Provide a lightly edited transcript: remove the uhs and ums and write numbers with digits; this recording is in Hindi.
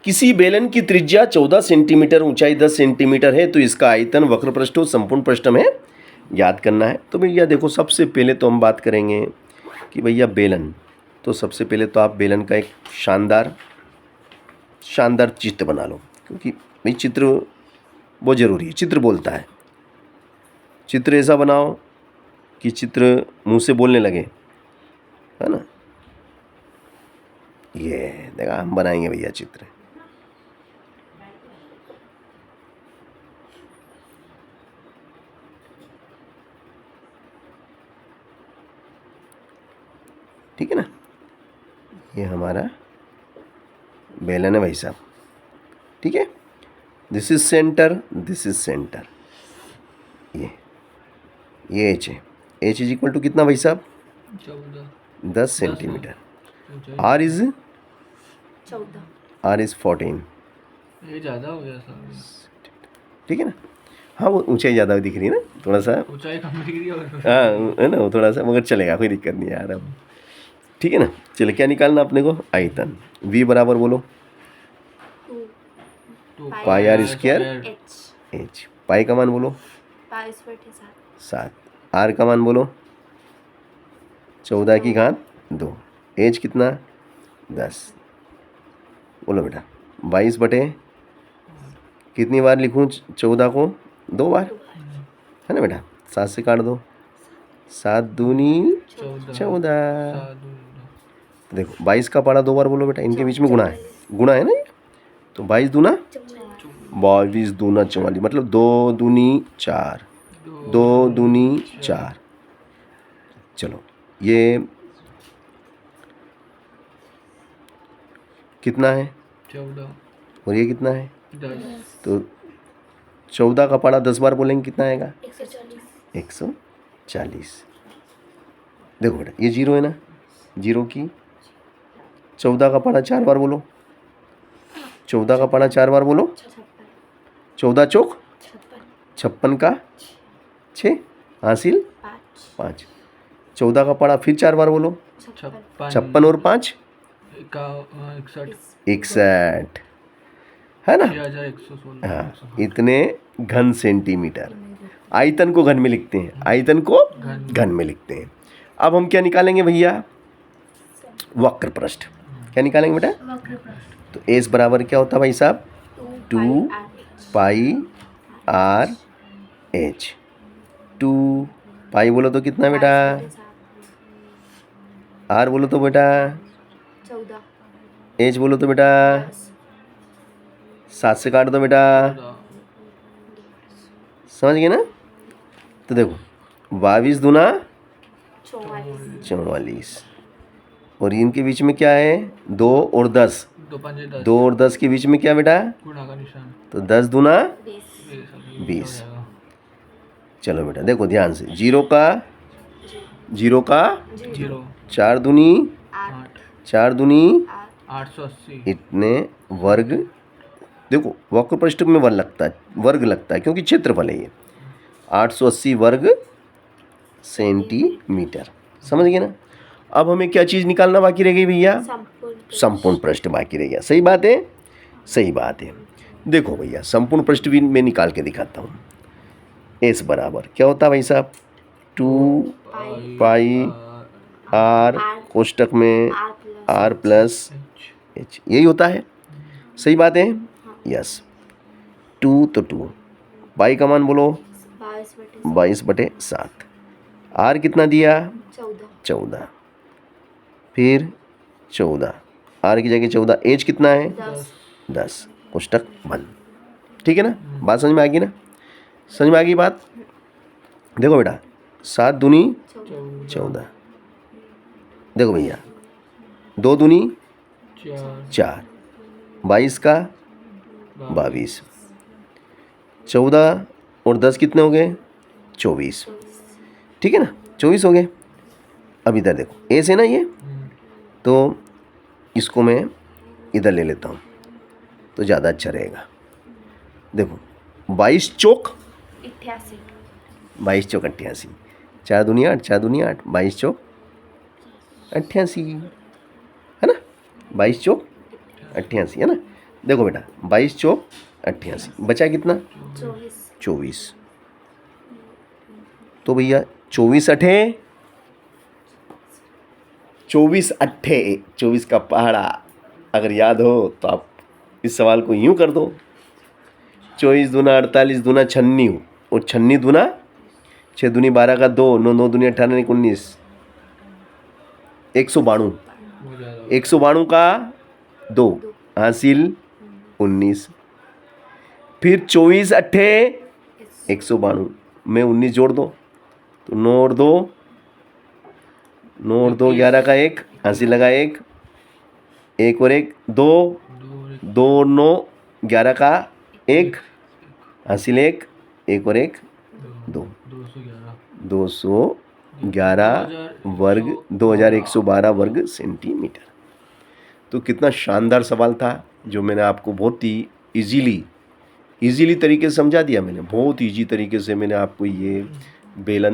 किसी बेलन की त्रिज्या 14 सेंटीमीटर, ऊंचाई 10 सेंटीमीटर है, तो इसका आयतन वक्र पृष्ठ और संपूर्ण पृष्ठ में याद करना है। तो भैया देखो, सबसे पहले तो हम बात करेंगे कि भैया बेलन, तो सबसे पहले तो आप बेलन का एक शानदार चित्र बना लो, क्योंकि भाई चित्र बहुत ज़रूरी है, चित्र बोलता है। चित्र ऐसा बनाओ कि चित्र मुंह से बोलने लगे, है ना। ये देखा, हम बनाएंगे भैया चित्र। ठीक है ना, ये हमारा बेलन है भाई साहब। ठीक है, this is centre, this is centre, ये एच है। एच इज इक्वल टू कितना भाई साहब? 10 सेंटीमीटर। Are is 14। ये ज़्यादा हो गया सर। ठीक है ना। हाँ, वो ऊंचाई ज़्यादा दिख रही है ना, थोड़ा सा ऊंचाई कम दिख रही है। हाँ, है ना, वो थोड़ा सा, मगर चलेगा, कोई दिक्कत नहीं यार अब। ठीक है ना। चलो, क्या निकालना अपने को? आयतन। v बराबर बोलो पाई आर स्क्वायर एच। पाई का मान बोलो 7। आर का मान बोलो 14 की घात 2। एच कितना? 10। बोलो बेटा, 22 बटे कितनी बार लिखूं 14 को? 2 बार, है ना बेटा। 7 से काट दो, 7 दूनी 14। देखो, 22 का पारा 2 बार बोलो बेटा, इनके बीच में गुणा है, गुणा है ना ये, तो 22 दूना 22 दूना 44, मतलब 2 दूनी 4, 2 दूनी 4। चलो, ये कितना है? 14। और ये कितना है? 10। तो 14 का पारा 10 बार बोलेंगे, कितना आएगा? 140। देखो बेटा, ये 0 है ना, 0 की 14 का पारा 4 बार बोलो, 14 का पारा 4 बार बोलो, 14 चौक 56 का 6 हासिल 5। 14 का पारा फिर 4 बार बोलो, 56 और 5 61, है ना। 6116। हाँ, इतने घन सेंटीमीटर। आयतन को घन में लिखते हैं, आयतन को घन में लिखते हैं। अब हम क्या निकालेंगे भैया? वक्र पृष्ठ। क्या निकालेंगे बेटा? तो एस बराबर क्या होता है भाई साहब? 2 पाई आर एच। 2 पाई बोलो तो कितना बेटा? आर बोलो तो बेटा 14। एच बोलो तो बेटा 7 से काट दो बेटा, समझ गए ना। तो देखो, 22 दूना 44, और इनके बीच में क्या है? 2 और 10। 2 और 10 के बीच में क्या बेटा? गुणा का निशान। तो 10 दूना 20। चलो बेटा देखो ध्यान से, 0 का 0। 4 दूनी 8। 4 दूनी 880। इतने वर्ग। देखो, वक्र पृष्ठ में वर्ग लगता है क्योंकि क्षेत्रफल है ये। 880 वर्ग सेंटीमीटर, समझ गए ना। अब हमें क्या चीज़ निकालना बाकी रह गई भैया? संपूर्ण पृष्ठ बाकी रह गया। सही बात है, सही बात है। देखो भैया, संपूर्ण पृष्ठ भी मैं निकाल के दिखाता हूँ। एस बराबर क्या होता है भाई साहब? 2 पाई आर कोष्टक में आर प्लस एच, यही होता है। सही बात है, यस। 2 तो 2, पाई का मान बोलो 22/7। आर कितना दिया? 14, फिर 14, आर की जगह 14। एच कितना है? 10। कोष्टक बंद। ठीक है ना, बात समझ में आ गई ना? समझ में आ गई बात? देखो बेटा, 7 दूनी 14, देखो भैया 2 दूनी 4, 22 का 22, 14 और 10 कितने हो गए? 24। ठीक है ना, 24 हो गए। अब इधर देखो, ए से ना ये, तो इसको मैं इधर ले लेता हूँ तो ज़्यादा अच्छा रहेगा। देखो, 22 चौक 88, 22 चौक 88, 4 दूनी 8, 4 दूनी 8, 22 चौक 88, है ना। 22 चौक 88, है ना। देखो बेटा 22 चौक 88, बचा कितना? 24 24। तो भैया 24 अठे 24 का पहाड़ा अगर याद हो तो आप इस सवाल को यूं कर दो, 24 दूना 48 दूना 96 और 96 दूना 6 दूनी 12 का 2, 9 9 दूनी 18 19, 192, वो ज़्यादा 192 का 2 हासिल 19। फिर 24 अट्ठे 192 में 19 जोड़ दो तो 9 और 2 9 और 2 11 का 1 हासिल लगा 1 1 और 1 2 2 और 9 11 का 1 हासिल 1 1 और 1 2 211 वर्ग 2112 वर्ग सेंटीमीटर। तो कितना शानदार सवाल था जो मैंने आपको बहुत ही इजीली तरीके से समझा दिया। मैंने बहुत इजी तरीके से मैंने आपको ये बेलन